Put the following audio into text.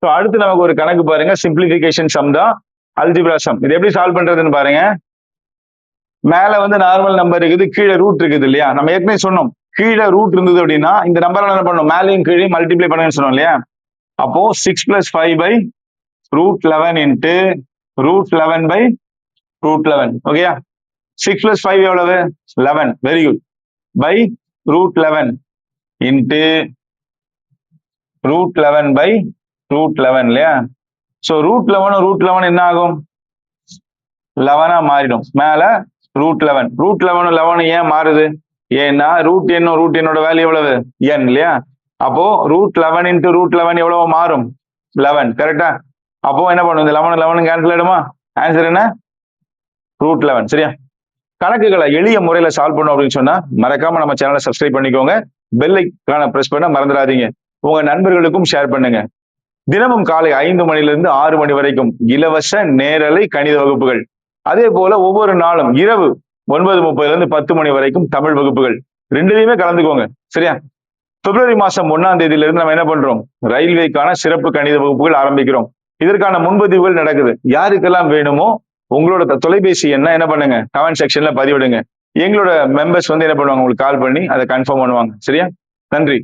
So அடுத்து நமக்கு ஒரு கணக்கு பாருங்க, சிம்பிளிஃபிகேஷன் சம் தான், அல்ஜிப்ரா சம். இது எப்படி சால்வ் பண்றதுன்னு பாருங்க. மேல வந்து நார்மல் நம்பர் இருக்குது, கீழே ரூட் இருக்குது இல்லையா? நம்ம ஏற்கனவே சொன்னோம், கீழே ரூட் இருந்தது அப்படின்னா இந்த நம்பர் என்ன பண்ணணும், மேலேயும் கீழே மல்டிப்ளை பண்ணுன்னு சொன்னோம் இல்லையா? அப்போ 6 + 5 by √11 into √11 by √11. ஓகேயா? 6 + 5 எவ்வளவு? 11. Very good. By √11 into √11 by √11 இல்லையா? ஸோ √11 √11 என்ன ஆகும்? 11 மாறிடும். மேல √11 11 ஏன் மாறுது? ஏன்னா ரூட் எண்ணோட வேல்யூ எவ்வளவு? n இல்லையா? அப்போ √11 into √11 எவ்வளவு மாறும்? 11. கரெக்டா? அப்போ என்ன பண்ணும்? இந்த 11 கேன்சல் ஆயிடுமா? ஆன்சர் என்ன? √11. சரியா? கணக்குகளை எளிய முறையில சால்வ் பண்ணும் அப்படின்னு சொன்னா மறக்காம நம்ம சேனலை சப்ஸ்கிரைப் பண்ணிக்கோங்க. பெல் ஐகானை பிரஸ் பண்ண மறந்துடாதீங்க. உங்க நண்பர்களுக்கும் ஷேர் பண்ணுங்க. தினமும் காலை 5 மணிலிருந்து 6 மணி வரைக்கும் இலவச நேரலை கணித வகுப்புகள். அதே போல ஒவ்வொரு நாளும் இரவு 9:30 10 மணி வரைக்கும் தமிழ் வகுப்புகள். ரெண்டுலையுமே கலந்துக்கோங்க. சரியா? பிப்ரவரி மாசம் 1ஆம் தேதியிலிருந்து நம்ம என்ன பண்றோம்? ரயில்வேக்கான சிறப்பு கணித வகுப்புகள் ஆரம்பிக்கிறோம். இதற்கான முன்பதிவுகள் நடக்குது. யாருக்கெல்லாம் வேணுமோ உங்களோட தொலைபேசி என்ன பண்ணுங்க, கமெண்ட் செக்ஷன்ல பதிவிடுங்க. எங்களோட மெம்பர்ஸ் வந்து என்ன பண்ணுவாங்க, உங்களுக்கு கால் பண்ணி அதை கன்ஃபார்ம் பண்ணுவாங்க. சரியா? நன்றி.